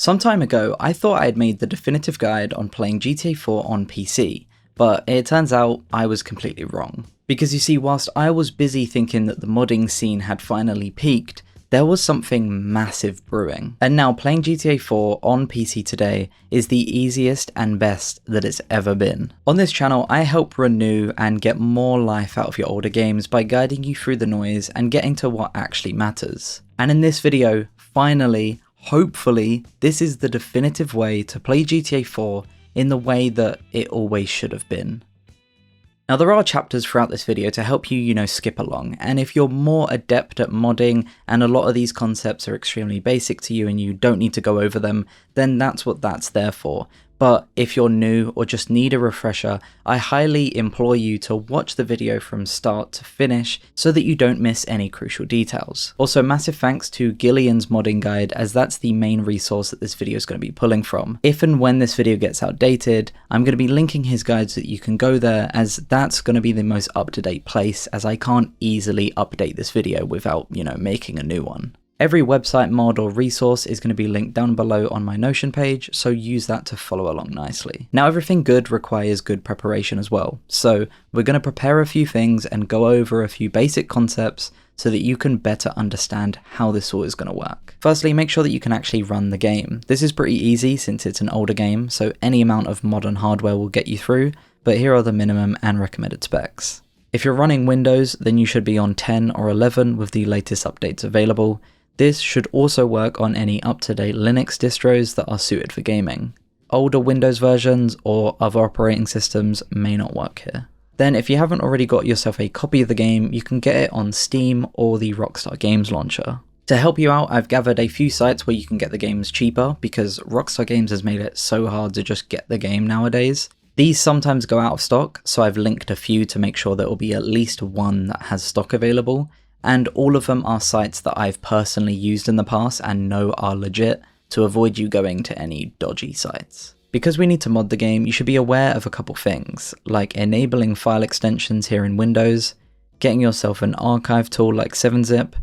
Some time ago, I thought I had made the definitive guide on playing GTA 4 on PC, but it turns out I was completely wrong. Because you see, whilst I was busy thinking that the modding scene had finally peaked, there was something massive brewing. And now playing GTA 4 on PC today is the easiest and best that it's ever been. On this channel, I help renew and get more life out of your older games by guiding you through the noise and getting to what actually matters. And in this video, finally, hopefully, this is the definitive way to play GTA 4 in the way that it always should have been. Now there are chapters throughout this video to help you, skip along, and if you're more adept at modding and a lot of these concepts are extremely basic to you and you don't need to go over them, then that's what that's there for. But if you're new or just need a refresher, I highly implore you to watch the video from start to finish so that you don't miss any crucial details. Also, massive thanks to Gillian's modding guide, as that's the main resource that this video is going to be pulling from. If and when this video gets outdated, I'm going to be linking his guide so that you can go there, as that's going to be the most up-to-date place, as I can't easily update this video without, making a new one. Every website, mod, or resource is going to be linked down below on my Notion page, so use that to follow along nicely. Now, everything good requires good preparation as well, so we're going to prepare a few things and go over a few basic concepts so that you can better understand how this all is going to work. Firstly, make sure that you can actually run the game. This is pretty easy since it's an older game, so any amount of modern hardware will get you through, but here are the minimum and recommended specs. If you're running Windows, then you should be on 10 or 11 with the latest updates available. This should also work on any up-to-date Linux distros that are suited for gaming. Older Windows versions or other operating systems may not work here. Then if you haven't already got yourself a copy of the game, you can get it on Steam or the Rockstar Games launcher. To help you out, I've gathered a few sites where you can get the games cheaper, because Rockstar Games has made it so hard to just get the game nowadays. These sometimes go out of stock, so I've linked a few to make sure there will be at least one that has stock available. And all of them are sites that I've personally used in the past and know are legit, to avoid you going to any dodgy sites. Because we need to mod the game, you should be aware of a couple things, like enabling file extensions here in Windows, getting yourself an archive tool like 7-zip,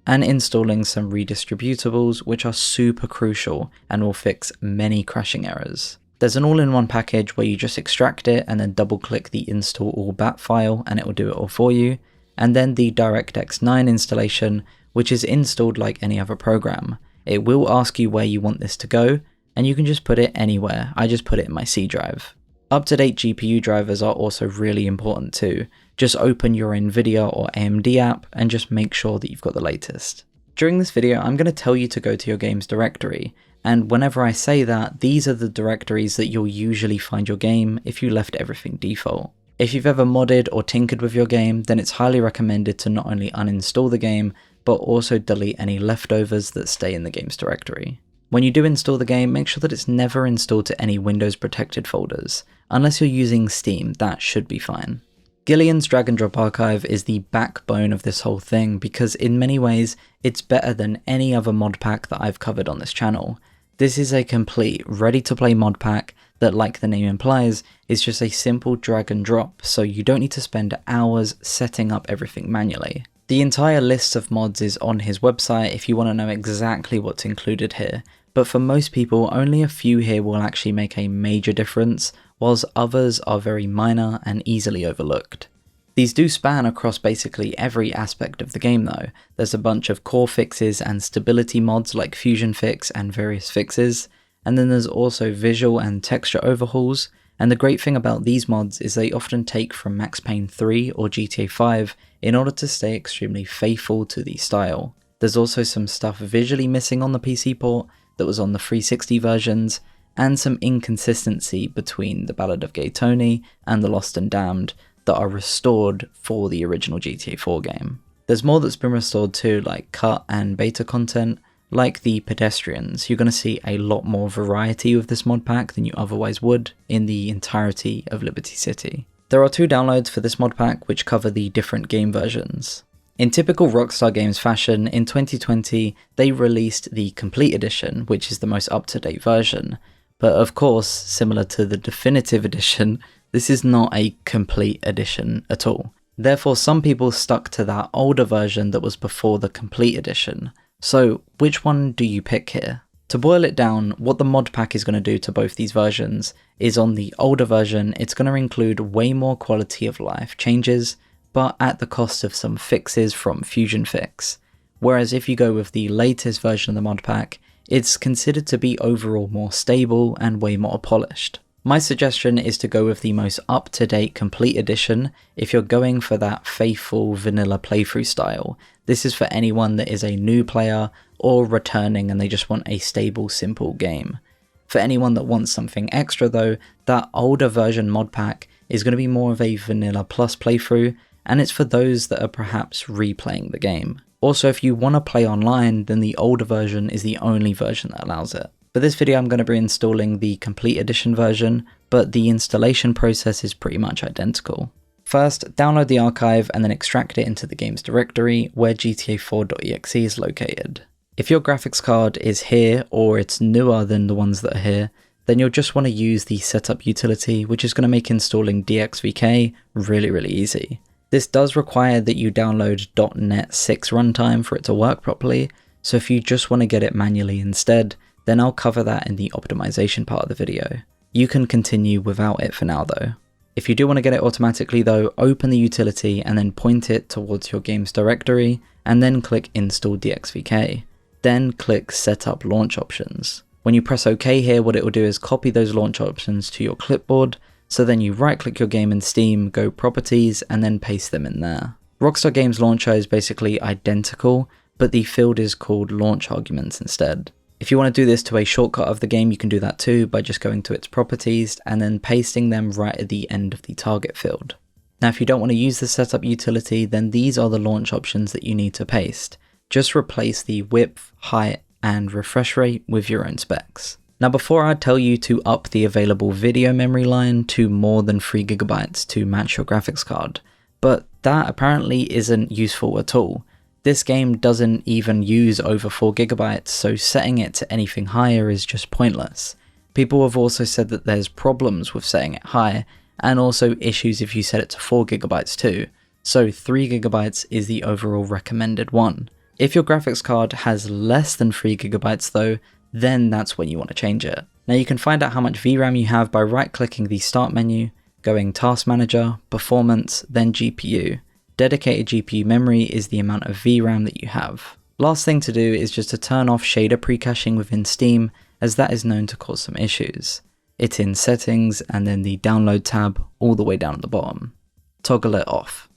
and installing some redistributables, which are super crucial and will fix many crashing errors. There's an all-in-one package where you just extract it and then double-click the install all bat file and it will do it all for you. And then the DirectX 9 installation, which is installed like any other program. It will ask you where you want this to go, and you can just put it anywhere. I just put it in my C drive. Up-to-date GPU drivers are also really important too. Just open your NVIDIA or AMD app and just make sure that you've got the latest. During this video, I'm going to tell you to go to your games directory, and whenever I say that, these are the directories that you'll usually find your game if you left everything default. If you've ever modded or tinkered with your game, then it's highly recommended to not only uninstall the game, but also delete any leftovers that stay in the games directory. When you do install the game, make sure that it's never installed to any Windows protected folders. Unless you're using Steam, that should be fine. Gillian's drag and drop archive is the backbone of this whole thing, because in many ways, it's better than any other mod pack that I've covered on this channel. This is a complete, ready-to-play mod pack that, like the name implies, is just a simple drag and drop, so you don't need to spend hours setting up everything manually. The entire list of mods is on his website if you want to know exactly what's included here, but for most people, only a few here will actually make a major difference, whilst others are very minor and easily overlooked. These do span across basically every aspect of the game though. There's a bunch of core fixes and stability mods like Fusion Fix and various fixes, and then there's also visual and texture overhauls, and the great thing about these mods is they often take from Max Payne 3 or GTA 5 in order to stay extremely faithful to the style. There's also some stuff visually missing on the PC port that was on the 360 versions, and some inconsistency between the Ballad of Gay Tony and the Lost and Damned that are restored for the original GTA 4 game. There's more that's been restored too, like cut and beta content. Like the pedestrians, you're going to see a lot more variety with this mod pack than you otherwise would in the entirety of Liberty City. There are 2 downloads for this mod pack which cover the different game versions. In typical Rockstar Games fashion, in 2020 they released the Complete Edition, which is the most up-to-date version, but of course, similar to the Definitive Edition, this is not a complete edition at all. Therefore, some people stuck to that older version that was before the Complete Edition. So which one do you pick here? To boil it down, what the mod pack is going to do to both these versions is on the older version, it's going to include way more quality of life changes, but at the cost of some fixes from Fusion Fix. Whereas if you go with the latest version of the mod pack, it's considered to be overall more stable and way more polished. My suggestion is to go with the most up-to-date complete edition if you're going for that faithful vanilla playthrough style. This is for anyone that is a new player or returning and they just want a stable, simple game. For anyone that wants something extra though, that older version mod pack is going to be more of a vanilla plus playthrough, and it's for those that are perhaps replaying the game. Also, if you want to play online, then the older version is the only version that allows it. For this video I'm going to be installing the complete edition version, but the installation process is pretty much identical. First, download the archive and then extract it into the game's directory where GTA4.exe is located. If your graphics card is here or it's newer than the ones that are here, then you'll just want to use the setup utility, which is going to make installing DXVK really easy. This does require that you download .NET 6 runtime for it to work properly, so if you just want to get it manually instead, then I'll cover that in the optimization part of the video. You can continue without it for now though. If you do want to get it automatically though, open the utility and then point it towards your game's directory, and then click Install DXVK. Then click Setup Launch Options. When you press OK here, what it will do is copy those launch options to your clipboard, so then you right click your game in Steam, go Properties, and then paste them in there. Rockstar Games Launcher is basically identical, but the field is called Launch Arguments instead. If you want to do this to a shortcut of the game, you can do that too by just going to its properties and then pasting them right at the end of the target field. Now if you don't want to use the setup utility, then these are the launch options that you need to paste. Just replace the width, height, and refresh rate with your own specs. Now before I tell you to up the available video memory line to more than 3 GB to match your graphics card, but that apparently isn't useful at all. This game doesn't even use over 4 GB, so setting it to anything higher is just pointless. People have also said that there's problems with setting it high, and also issues if you set it to 4 GB too, so 3 GB is the overall recommended one. If your graphics card has less than 3 GB though, then that's when you want to change it. Now you can find out how much VRAM you have by right clicking the Start menu, going Task Manager, Performance, then GPU. Dedicated GPU memory is the amount of VRAM that you have. Last thing to do is just to turn off shader pre-caching within Steam, as that is known to cause some issues. It's in Settings and then the Download tab all the way down at the bottom. Toggle it off.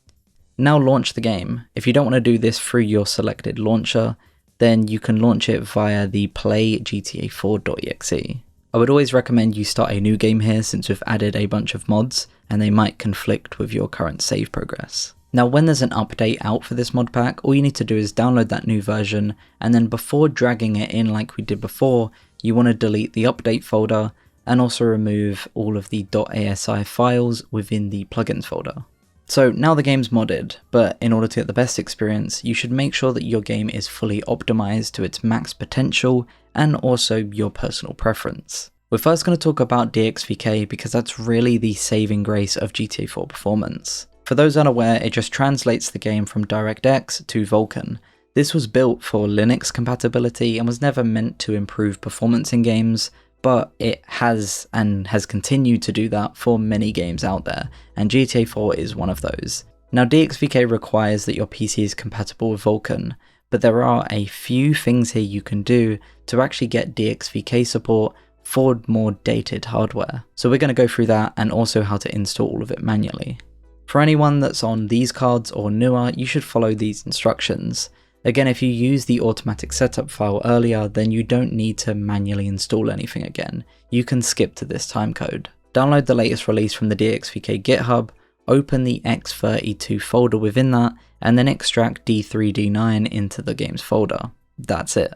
Now launch the game. If you don't want to do this through your selected launcher, then you can launch it via the Play GTA4.exe. I would always recommend you start a new game here since we've added a bunch of mods and they might conflict with your current save progress. Now when there's an update out for this mod pack, all you need to do is download that new version, and then before dragging it in like we did before, you want to delete the update folder and also remove all of the .asi files within the plugins folder. So now the game's modded, but in order to get the best experience, you should make sure that your game is fully optimized to its max potential and also your personal preference. We're first going to talk about DXVK because that's really the saving grace of GTA 4 performance. For those unaware, it just translates the game from DirectX to Vulkan. This was built for Linux compatibility and was never meant to improve performance in games, but it has and has continued to do that for many games out there, and GTA 4 is one of those. Now DXVK requires that your PC is compatible with Vulkan, but there are a few things here you can do to actually get DXVK support for more dated hardware. So we're going to go through that and also how to install all of it manually. For anyone that's on these cards or newer, you should follow these instructions. Again, if you use the automatic setup file earlier, then you don't need to manually install anything again. You can skip to this timecode. Download the latest release from the DXVK GitHub, open the X32 folder within that, and then extract D3D9 into the game's folder. That's it.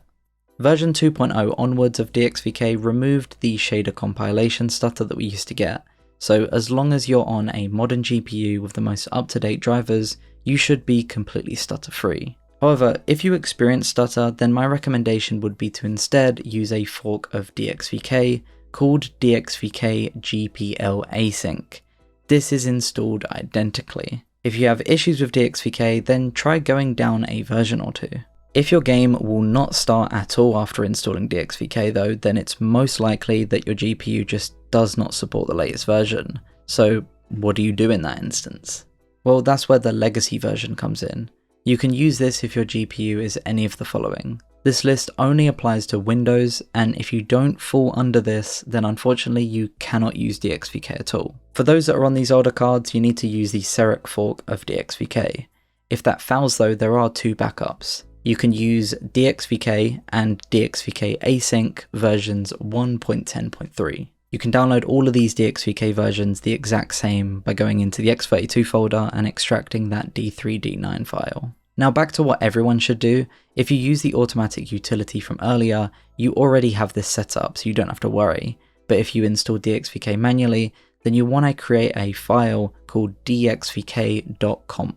Version 2.0 onwards of DXVK removed the shader compilation stutter that we used to get. So as long as you're on a modern GPU with the most up-to-date drivers, you should be completely stutter-free. However, if you experience stutter, then my recommendation would be to instead use a fork of DXVK called DXVK GPL Async. This is installed identically. If you have issues with DXVK, then try going down a version or two. If your game will not start at all after installing DXVK though, then it's most likely that your GPU just does not support the latest version. So what do you do in that instance? Well, that's where the legacy version comes in. You can use this if your GPU is any of the following. This list only applies to Windows, and if you don't fall under this, then unfortunately you cannot use DXVK at all. For those that are on these older cards, you need to use the Serif fork of DXVK. If that fails though, there are two backups. You can use DXVK and DXVK Async versions 1.10.3. You can download all of these DXVK versions the exact same by going into the x32 folder and extracting that D3D9 file. Now back to what everyone should do. If you use the automatic utility from earlier, you already have this set up, so you don't have to worry. But if you install DXVK manually, then you want to create a file called dxvk.conf.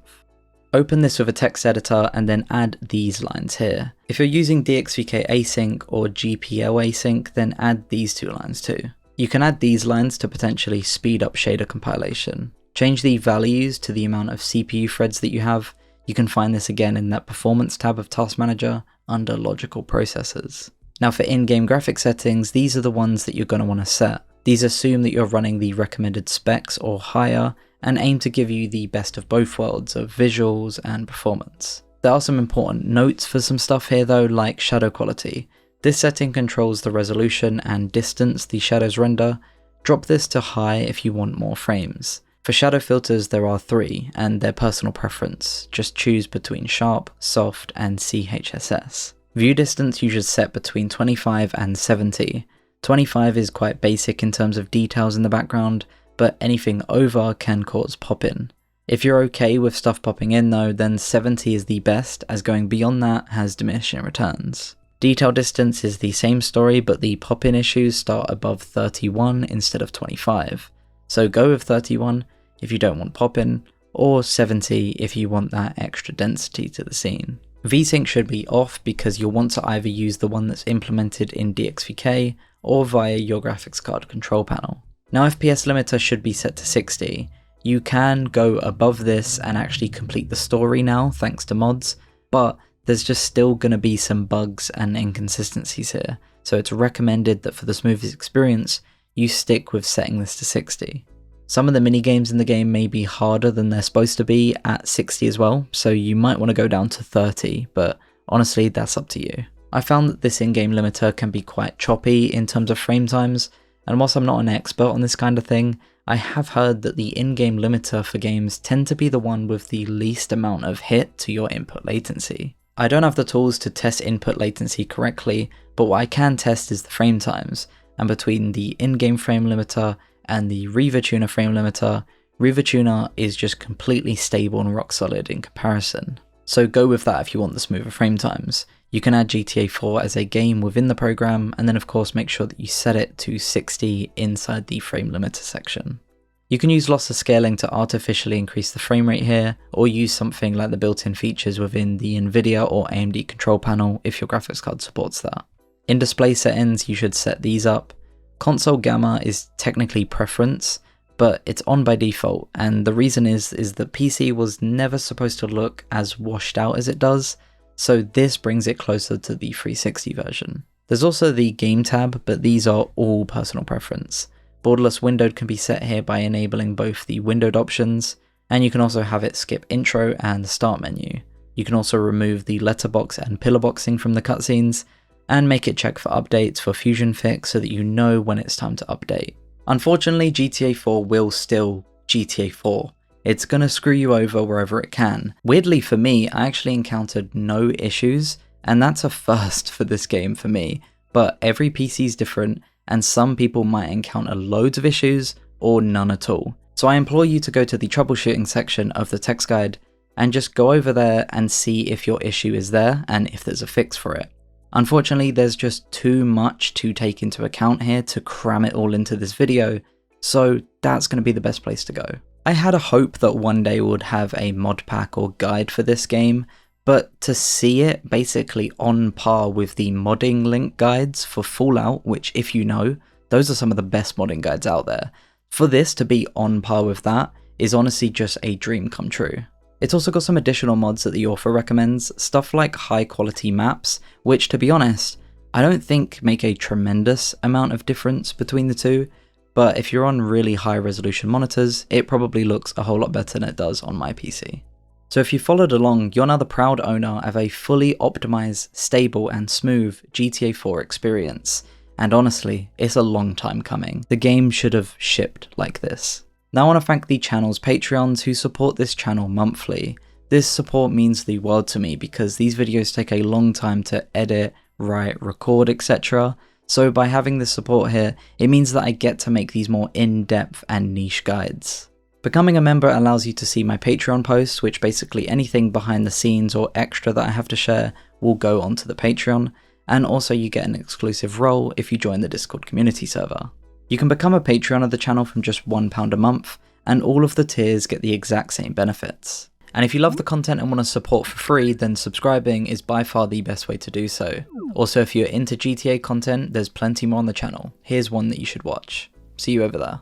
Open this with a text editor and then add these lines here. If you're using DXVK Async or GPL Async, then add these two lines too. You can add these lines to potentially speed up shader compilation. Change the values to the amount of CPU threads that you have. You can find this again in that Performance tab of Task Manager under Logical Processors. Now for in-game graphics settings, these are the ones that you're going to want to set. These assume that you're running the recommended specs or higher, and aim to give you the best of both worlds of visuals and performance. There are some important notes for some stuff here though, like shadow quality. This setting controls the resolution and distance the shadows render. Drop this to high if you want more frames. For shadow filters there are 3, and they're personal preference. Just choose between sharp, soft, and CHSS. View distance you should set between 25 and 70. 25 is quite basic in terms of details in the background, but anything over can cause pop-in. If you're okay with stuff popping in though, then 70 is the best, as going beyond that has diminishing returns. Detail distance is the same story, but the pop-in issues start above 31 instead of 25. So go with 31 if you don't want pop-in, or 70 if you want that extra density to the scene. VSync should be off because you'll want to either use the one that's implemented in DXVK or via your graphics card control panel. Now FPS limiter should be set to 60. You can go above this and actually complete the story now thanks to mods, but there's just still going to be some bugs and inconsistencies here, so it's recommended that for the smoothest experience, you stick with setting this to 60. Some of the minigames in the game may be harder than they're supposed to be at 60 as well, so you might want to go down to 30, but honestly that's up to you. I found that this in-game limiter can be quite choppy in terms of frame times, and whilst I'm not an expert on this kind of thing, I have heard that the in-game limiter for games tend to be the one with the least amount of hit to your input latency. I don't have the tools to test input latency correctly, but what I can test is the frame times, and between the in-game frame limiter and the RivaTuner frame limiter, RivaTuner is just completely stable and rock solid in comparison. So go with that if you want the smoother frame times. You can add GTA 4 as a game within the program, and then of course make sure that you set it to 60 inside the frame limiter section. You can use lossless scaling to artificially increase the frame rate here, or use something like the built-in features within the Nvidia or AMD control panel if your graphics card supports that. In display settings you should set these up. Console gamma is technically preference, but it's on by default, and the reason is that PC was never supposed to look as washed out as it does, so this brings it closer to the 360 version. There's also the game tab, but these are all personal preference. Borderless windowed can be set here by enabling both the windowed options, and you can also have it skip intro and the start menu. You can also remove the letterbox and pillar boxing from the cutscenes, and make it check for updates for Fusion Fix so that you know when it's time to update. Unfortunately, GTA 4 will still GTA 4. It's gonna screw you over wherever it can. Weirdly for me, I actually encountered no issues, and that's a first for this game for me, but every PC is different, and some people might encounter loads of issues, or none at all. So I implore you to go to the troubleshooting section of the text guide, and just go over there and see if your issue is there, and if there's a fix for it. Unfortunately, there's just too much to take into account here to cram it all into this video, so that's going to be the best place to go. I had a hope that one day we would have a mod pack or guide for this game, but to see it basically on par with the modding link guides for Fallout, which if you know, those are some of the best modding guides out there. For this to be on par with that is honestly just a dream come true. It's also got some additional mods that the author recommends, stuff like high quality maps, which to be honest, I don't think make a tremendous amount of difference between the two, but if you're on really high resolution monitors, it probably looks a whole lot better than it does on my PC. So if you followed along, you're now the proud owner of a fully optimized, stable and smooth GTA 4 experience. And honestly, it's a long time coming. The game should have shipped like this. Now I want to thank the channel's Patreons who support this channel monthly. This support means the world to me because these videos take a long time to edit, write, record, etc. So by having this support here, it means that I get to make these more in-depth and niche guides. Becoming a member allows you to see my Patreon posts, which basically anything behind the scenes or extra that I have to share will go onto the Patreon, and also you get an exclusive role if you join the Discord community server. You can become a Patreon of the channel from just £1 a month, and all of the tiers get the exact same benefits. And if you love the content and want to support for free, then subscribing is by far the best way to do so. Also, if you're into GTA content, there's plenty more on the channel. Here's one that you should watch. See you over there.